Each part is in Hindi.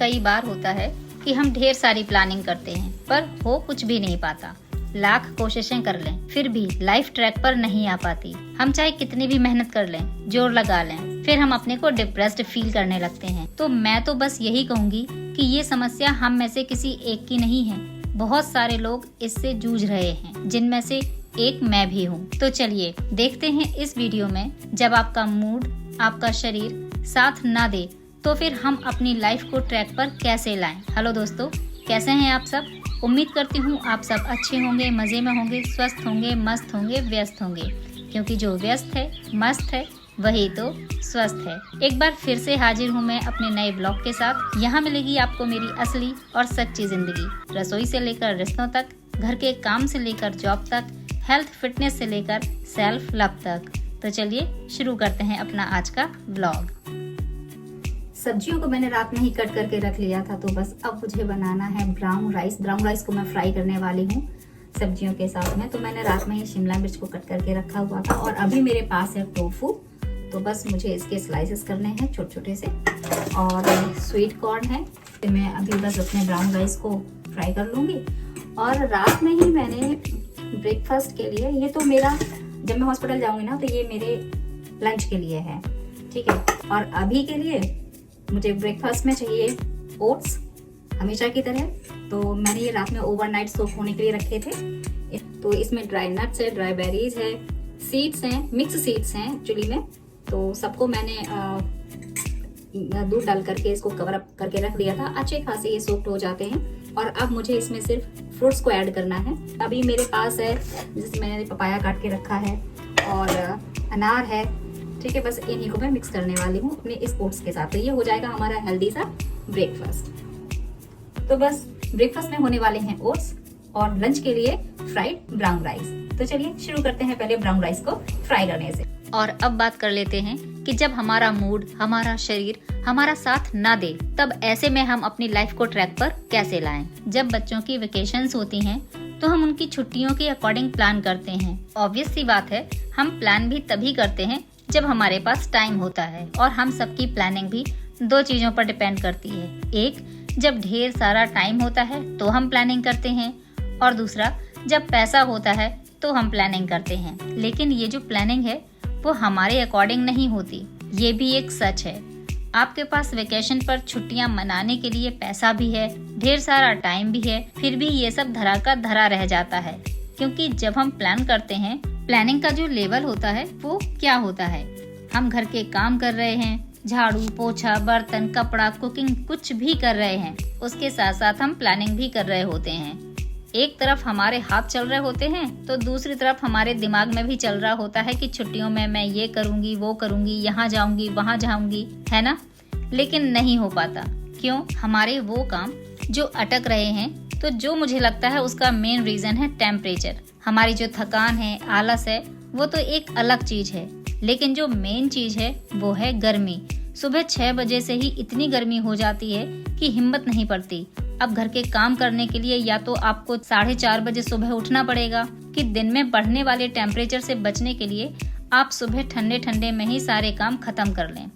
कई बार होता है कि हम ढेर सारी प्लानिंग करते हैं पर हो कुछ भी नहीं पाता। लाख कोशिशें कर लें फिर भी लाइफ ट्रैक पर नहीं आ पाती। हम चाहे कितनी भी मेहनत कर लें, जोर लगा लें, फिर हम अपने को डिप्रेस्ड फील करने लगते हैं। तो मैं तो बस यही कहूँगी कि ये समस्या हम में से किसी एक की नहीं है। बहुत सारे लोग इससे जूझ रहे हैं, जिनमें से एक मैं भी हूँ। तो चलिए देखते हैं इस वीडियो में, जब आपका मूड, आपका शरीर साथ ना दे तो फिर हम अपनी लाइफ को ट्रैक पर कैसे लाएं। हेलो दोस्तों, कैसे हैं आप सब? उम्मीद करती हूँ आप सब अच्छे होंगे, मज़े में होंगे, स्वस्थ होंगे, मस्त होंगे, व्यस्त होंगे, क्योंकि जो व्यस्त है, मस्त है, वही तो स्वस्थ है। एक बार फिर से हाजिर हूँ मैं अपने नए ब्लॉग के साथ। यहाँ मिलेगी आपको मेरी असली और सच्ची जिंदगी, रसोई से लेकर रिश्तों तक, घर के काम से लेकर जॉब तक, हेल्थ फिटनेस से लेकर सेल्फ लव तक। तो चलिए शुरू करते हैं अपना आज का ब्लॉग। सब्जियों को मैंने रात में ही कट करके रख लिया था, तो बस अब मुझे बनाना है ब्राउन राइस। ब्राउन राइस को मैं फ्राई करने वाली हूँ सब्जियों के साथ में। तो मैंने रात में ही शिमला मिर्च को कट करके रखा हुआ था और अभी मेरे पास है टोफू। तो बस मुझे इसके स्लाइसेस करने हैं छोटे छोटे से। और स्वीट कॉर्न है, तो मैं अभी बस अपने ब्राउन राइस को फ्राई कर लूँगी। और रात में ही मैंने ब्रेकफास्ट के लिए, ये तो मेरा जब मैं हॉस्पिटल जाऊँगी ना तो ये मेरे लंच के लिए है, ठीक है। और अभी के लिए मुझे ब्रेकफास्ट में चाहिए ओट्स, हमेशा की तरह। तो मैंने ये रात में ओवरनाइट सोक होने के लिए रखे थे। तो इसमें ड्राई नट्स है, ड्राई बेरीज है, सीड्स हैं, मिक्स सीड्स हैं एक्चुअली में। तो सबको मैंने दूध डाल करके इसको कवर अप करके रख दिया था। अच्छे खासे ये सोक्ड हो जाते हैं। और अब मुझे इसमें सिर्फ फ्रूट्स को ऐड करना है। अभी मेरे पास है, जैसे मैंने पपाया काट के रखा है और अनार है, ठीक है। बस इन्हीं को मैं मिक्स करने वाली हूँ अपने इस ओट्स के साथ। तो ये हो जाएगा हमारा हेल्दी सा ब्रेकफास्ट। तो बस ब्रेकफास्ट में होने वाले हैं ओट्स और लंच के लिए फ्राइड ब्राउन राइस। तो चलिए शुरू करते हैं पहले ब्राउन राइस को फ्राई करने से। और अब बात कर लेते हैं कि जब हमारा मूड, हमारा शरीर हमारा साथ ना दे, तब ऐसे में हम अपनी लाइफ को ट्रैक पर कैसे लाएं। जब बच्चों की वेकेशंस होती हैं तो हम उनकी छुट्टियों के अकॉर्डिंग प्लान करते हैं। ऑब्वियस सी बात है, हम प्लान भी तभी करते हैं जब हमारे पास टाइम होता है। और हम सबकी प्लानिंग भी दो चीजों पर डिपेंड करती है। एक, जब ढेर सारा टाइम होता है तो हम प्लानिंग करते हैं, और दूसरा, जब पैसा होता है तो हम प्लानिंग करते हैं। लेकिन ये जो प्लानिंग है वो हमारे अकॉर्डिंग नहीं होती, ये भी एक सच है। आपके पास वेकेशन पर छुट्टियां मनाने के लिए पैसा भी है, ढेर सारा टाइम भी है, फिर भी ये सब धरा का धरा रह जाता है। क्योंकि जब हम प्लान करते हैं, प्लानिंग का जो लेवल होता है वो क्या होता है, हम घर के काम कर रहे हैं, झाड़ू पोछा, बर्तन, कपड़ा, कुकिंग, कुछ भी कर रहे हैं, उसके साथ साथ हम प्लानिंग भी कर रहे होते हैं। एक तरफ हमारे हाथ चल रहे होते हैं तो दूसरी तरफ हमारे दिमाग में भी चल रहा होता है कि छुट्टियों में मैं ये करूंगी, वो करूंगी, यहाँ जाऊंगी, वहाँ जाऊंगी, है ना। लेकिन नहीं हो पाता। क्यों? हमारे वो काम जो अटक रहे हैं। तो जो मुझे लगता है उसका मेन रीजन है टेम्परेचर। हमारी जो थकान है, आलस है, वो तो एक अलग चीज है, लेकिन जो मेन चीज है वो है गर्मी। सुबह 6 बजे से ही इतनी गर्मी हो जाती है कि हिम्मत नहीं पड़ती। अब घर के काम करने के लिए या तो आपको 4:30 बजे सुबह उठना पड़ेगा, कि दिन में बढ़ने वाले टेम्परेचर से बचने के लिए आप सुबह ठंडे ठंडे में ही सारे काम खत्म कर लें,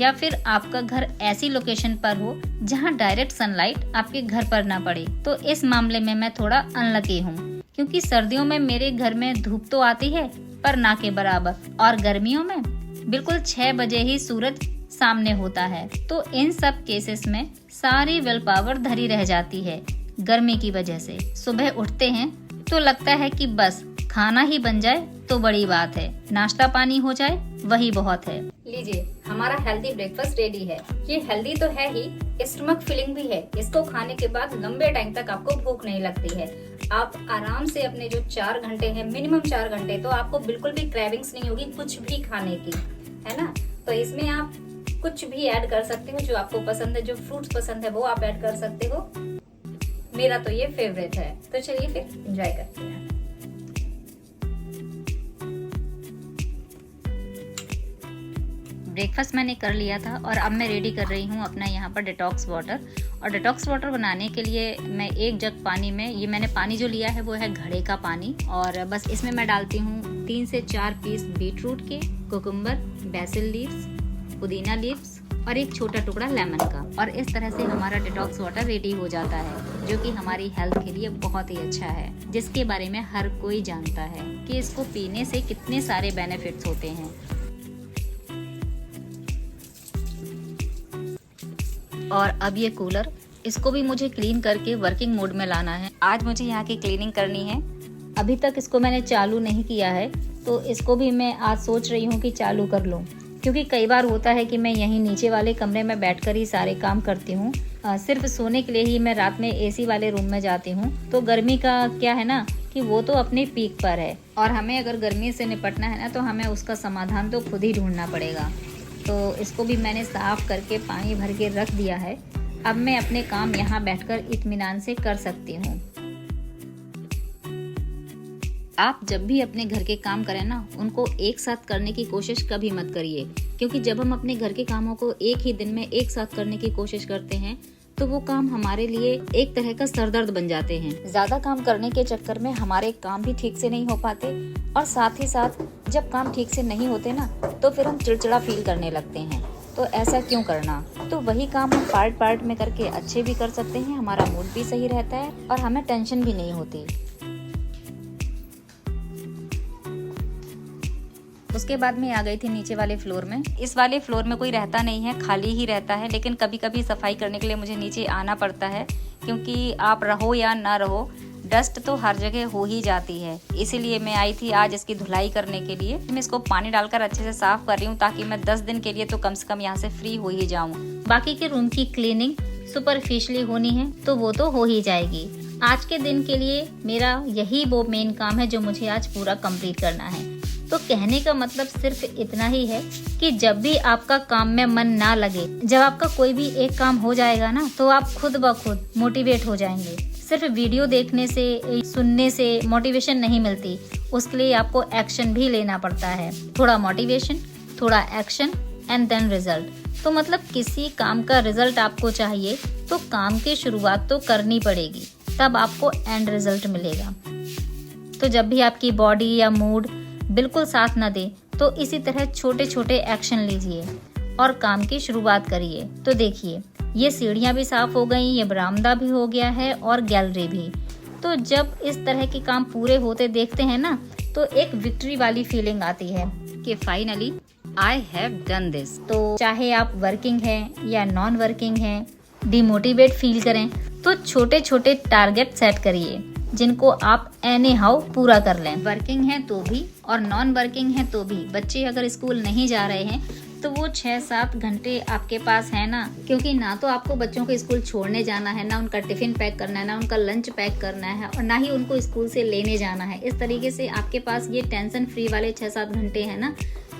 या फिर आपका घर ऐसी लोकेशन पर हो जहां डायरेक्ट सनलाइट आपके घर पर ना पड़े। तो इस मामले में मैं थोड़ा अनलकी हूँ, क्योंकि सर्दियों में मेरे घर में धूप तो आती है पर ना के बराबर, और गर्मियों में बिल्कुल 6 बजे ही सूरज सामने होता है। तो इन सब केसेस में सारी विल पावर धरी रह जाती है गर्मी की वजह से। सुबह उठते हैं तो लगता है कि बस खाना ही बन जाए तो बड़ी बात है, नाश्ता पानी हो जाए वही बहुत है। लीजिए, हमारा हेल्दी ब्रेकफास्ट रेडी है। ये हेल्दी तो है ही, स्टमक फिलिंग भी है। इसको खाने के बाद लंबे टाइम तक आपको भूख नहीं लगती है। आप आराम से अपने जो 4 घंटे हैं, मिनिमम 4 घंटे, तो आपको बिल्कुल भी क्रेविंग्स नहीं होगी कुछ भी खाने की, है ना। तो इसमें आप कुछ भी ऐड कर सकते हो जो आपको पसंद है, जो फ्रूट्स पसंद है वो आप ऐड कर सकते हो। मेरा तो ये फेवरेट है। तो चलिए फिर एंजॉय करते हैं। ब्रेकफास्ट मैंने कर लिया था और अब मैं रेडी कर रही हूँ अपना यहाँ पर डिटॉक्स वाटर। और डिटॉक्स वाटर बनाने के लिए मैं 1 जग पानी में, ये मैंने पानी जो लिया है वो है घड़े का पानी, और बस इसमें मैं डालती हूँ 3 से 4 पीस बीट रूट के, कुकुम्बर, बेसिल लीव्स, पुदीना लीव्स और एक छोटा टुकड़ा लेमन का। और इस तरह से हमारा डिटॉक्स वाटर रेडी हो जाता है, जो कि हमारी हेल्थ के लिए बहुत ही अच्छा है, जिसके बारे में हर कोई जानता है कि इसको पीने से कितने सारे बेनिफिट्स होते हैं। और अब ये कूलर, इसको भी मुझे क्लीन करके वर्किंग मोड में लाना है। आज मुझे यहाँ की क्लीनिंग करनी है। अभी तक इसको मैंने चालू नहीं किया है, तो इसको भी मैं आज सोच रही हूँ कि चालू कर लूँ, क्योंकि कई बार होता है कि मैं यहीं नीचे वाले कमरे में बैठकर ही सारे काम करती हूँ। सिर्फ सोने के लिए ही मैं रात में एसी वाले रूम में जाती हूँ। तो गर्मी का क्या है ना कि वो तो अपने पीक पर है, और हमें अगर गर्मी से निपटना है ना, तो हमें उसका समाधान तो खुद ही ढूंढना पड़ेगा। तो इसको भी मैंने साफ करके पानी भर के रख दिया है। अब मैं अपने काम यहाँ बैठकर इत्मीनान से कर सकती हूँ। आप जब भी अपने घर के काम करें ना, उनको एक साथ करने की कोशिश कभी मत करिए, क्योंकि जब हम अपने घर के कामों को एक ही दिन में एक साथ करने की कोशिश करते हैं, तो वो काम हमारे लिए एक तरह का सरदर्द बन जाते हैं। ज्यादा काम करने के चक्कर में हमारे काम भी ठीक से नहीं हो पाते, और साथ ही साथ जब काम ठीक से नहीं होते ना, तो फिर हम चिड़चिड़ा फील करने लगते हैं। तो ऐसा क्यों करना? तो वही काम हम पार्ट में करके अच्छे भी कर सकते हैं, हमारा मूड भी सही रहता है और हमें टेंशन भी नहीं होती। उसके बाद मैं आ गई थी नीचे वाले फ्लोर में। इस वाले फ्लोर में कोई रहता नहीं है, खाली ही रहता है, लेकिन कभी कभी सफाई करने के लिए मुझे नीचे आना पड़ता है, क्योंकि आप रहो या ना रहो, डस्ट तो हर जगह हो ही जाती है। इसीलिए मैं आई थी आज इसकी धुलाई करने के लिए। मैं इसको पानी डालकर अच्छे से साफ कर रही हूँ, ताकि मैं 10 दिन के लिए तो कम से कम यहाँ से फ्री हो ही जाऊँ। बाकी के रूम की क्लीनिंग सुपरफिशियली होनी है, तो वो तो हो ही जाएगी। आज के दिन के लिए मेरा यही वो मेन काम है जो मुझे आज पूरा कंप्लीट करना है। तो कहने का मतलब सिर्फ इतना ही है कि जब भी आपका काम में मन ना लगे, जब आपका कोई भी एक काम हो जाएगा ना, तो आप खुद ब खुद मोटिवेट हो जाएंगे। सिर्फ वीडियो देखने से, सुनने से मोटिवेशन नहीं मिलती, उसके लिए आपको एक्शन भी लेना पड़ता है। थोड़ा मोटिवेशन, थोड़ा एक्शन एंड देन रिजल्ट। तो मतलब किसी काम का रिजल्ट आपको चाहिए, तो काम की शुरुआत तो करनी पड़ेगी, तब आपको एंड रिजल्ट मिलेगा। तो जब भी आपकी बॉडी या मूड बिल्कुल साथ न दे, तो इसी तरह छोटे छोटे एक्शन लीजिए और काम की शुरुआत करिए। तो देखिए, ये सीढ़ियाँ भी साफ हो गई, ये बरामदा भी हो गया है और गैलरी भी। तो जब इस तरह के काम पूरे होते देखते हैं ना, तो एक विक्ट्री वाली फीलिंग आती है कि finally I have done this. तो चाहे आप वर्किंग हैं या नॉन वर्किंग हैं, डिमोटिवेट फील करें, तो छोटे छोटे टारगेट सेट करिए, जिनको आप एनी हाउ पूरा कर लें। वर्किंग है तो भी और नॉन वर्किंग है तो भी। बच्चे अगर स्कूल नहीं जा रहे हैं, तो वो 6-7 घंटे आपके पास है ना, क्योंकि ना तो आपको बच्चों को स्कूल छोड़ने जाना है, ना उनका टिफिन पैक करना है, ना उनका लंच पैक करना है, और ना ही उनको स्कूल से लेने जाना है। इस तरीके से आपके पास ये टेंशन फ्री वाले 6-7 घंटे हैं ना,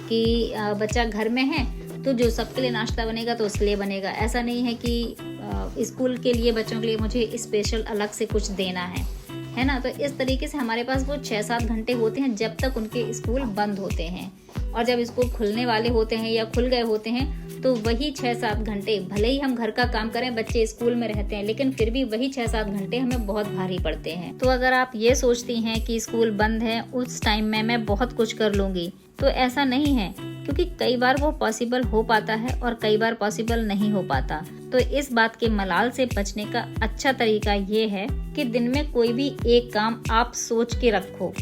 कि बच्चा घर में है तो जो सबके लिए नाश्ता बनेगा तो उसके लिए बनेगा। ऐसा नहीं है कि स्कूल के लिए, बच्चों के लिए मुझे स्पेशल अलग से कुछ देना है ना। तो इस तरीके से हमारे पास वो 6-7 घंटे होते हैं जब तक उनके स्कूल बंद होते हैं, और जब स्कूल खुलने वाले होते हैं या खुल गए होते हैं, तो वही 6-7 घंटे, भले ही हम घर का काम करें, बच्चे स्कूल में रहते हैं, लेकिन फिर भी वही 6-7 घंटे हमें बहुत भारी पड़ते हैं। तो अगर आप ये सोचती हैं कि स्कूल बंद है, उस टाइम में मैं बहुत कुछ कर लूंगी, तो ऐसा नहीं है, क्योंकि कई बार वो पॉसिबल हो पाता है और कई बार पॉसिबल नहीं हो पाता। तो इस बात के मलाल से बचने का अच्छा तरीका ये है कि दिन में कोई भी एक काम आप सोच के रखो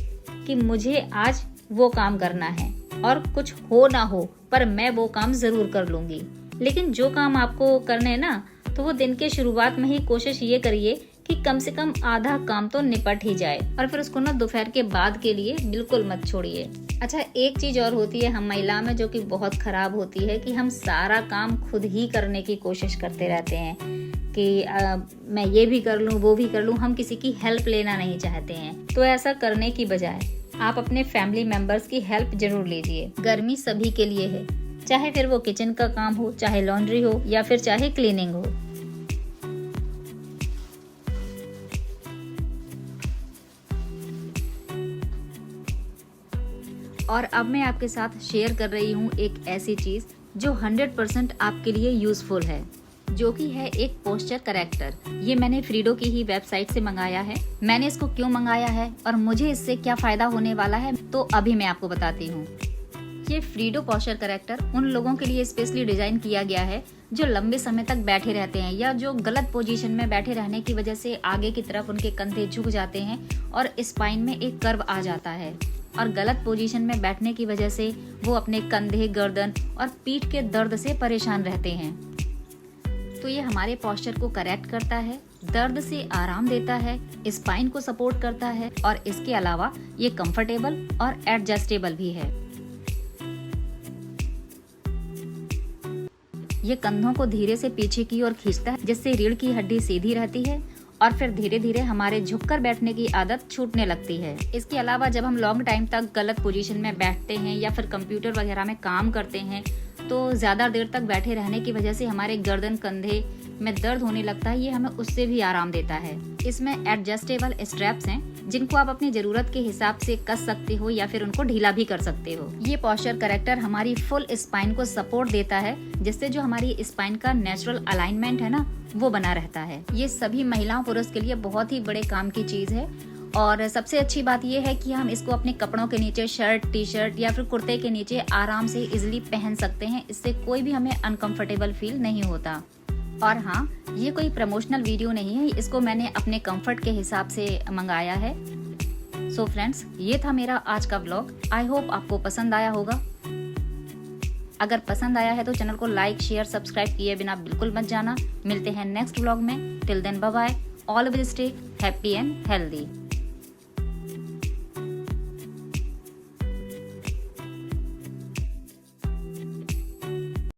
कि मुझे आज वो काम करना है, और कुछ हो ना हो पर मैं वो काम जरूर कर लूंगी। लेकिन जो काम आपको करने हैं ना, तो वो दिन के शुरुआत में ही कोशिश ये करिए कि कम से कम आधा काम तो निपट ही जाए, और फिर उसको ना दोपहर के बाद के लिए बिल्कुल मत छोड़िए। अच्छा, एक चीज और होती है हम महिला में, जो कि बहुत खराब होती है, कि हम सारा काम खुद ही करने की कोशिश करते रहते हैं कि मैं ये भी कर लूँ, वो भी कर लूँ। हम किसी की हेल्प लेना नहीं चाहते हैं। तो ऐसा करने की बजाय आप अपने फैमिली मेंबर्स की हेल्प जरूर लीजिए। गर्मी सभी के लिए है, चाहे फिर वो किचन का काम हो, चाहे लॉन्ड्री हो, या फिर चाहे क्लीनिंग हो। और अब मैं आपके साथ शेयर कर रही हूँ एक ऐसी चीज जो 100% आपके लिए यूजफुल है, जो कि है एक पोस्चर करेक्टर। ये मैंने फ्रीडो की ही वेबसाइट से मंगाया है। मैंने इसको क्यों मंगाया है और मुझे इससे क्या फायदा होने वाला है, तो अभी मैं आपको बताती हूँ। ये फ्रीडो पोस्चर करेक्टर उन लोगों के लिए स्पेशली डिजाइन किया गया है जो लंबे समय तक बैठे रहते हैं या जो गलत पोजीशन में बैठे रहने की वजह से आगे की तरफ उनके कंधे झुक जाते हैं और स्पाइन में एक कर्व आ जाता है, और गलत पोजीशन में बैठने की वजह से वो अपने कंधे, गर्दन और पीठ के दर्द से परेशान रहते हैं। तो ये हमारे पोस्चर को करेक्ट करता है, दर्द से आराम देता है, स्पाइन को सपोर्ट करता है और इसके अलावा ये कंफर्टेबल और एडजस्टेबल भी है। ये कंधों को धीरे से पीछे की ओर खींचता है, जिससे रीढ़ की हड्डी सीधी रहती है और फिर धीरे धीरे हमारे झुककर बैठने की आदत छूटने लगती है। इसके अलावा जब हम लॉन्ग टाइम तक गलत पोजीशन में बैठते हैं या फिर कंप्यूटर वगैरह में काम करते हैं तो ज़्यादा देर तक बैठे रहने की वजह से हमारे गर्दन, कंधे में दर्द होने लगता है। ये हमें उससे भी आराम देता है। इसमें एडजस्टेबल स्ट्रैप्स हैं जिनको आप अपनी ज़रूरत के हिसाब से कस सकते हो या फिर उनको ढीला भी कर सकते हो। ये पोस्चर करेक्टर हमारी फुल स्पाइन को सपोर्ट देता है, जिससे जो हमारी स्पाइन का नेचुरल अलाइनमेंट है ना, वो बना रहता है। ये सभी महिलाओं पुरुष के लिए बहुत ही बड़े काम की चीज़ है। और सबसे अच्छी बात यह है कि हम इसको अपने कपड़ों के नीचे, शर्ट, टी शर्ट या फिर कुर्ते के नीचे आराम से इजीली पहन सकते हैं। इससे कोई भी हमें अनकंफर्टेबल फील नहीं होता। और हाँ, ये कोई प्रमोशनल वीडियो नहीं है, इसको मैंने अपने कंफर्ट के हिसाब से मंगाया है। सो फ्रेंड्स, ये था मेरा आज का व्लॉग। आई होप आपको पसंद आया होगा। अगर पसंद आया है तो चैनल को लाइक, शेयर, सब्सक्राइब किए बिना बिल्कुल मत जाना। मिलते हैं नेक्स्ट व्लॉग में। Till then bye bye. Always stay happy and healthy.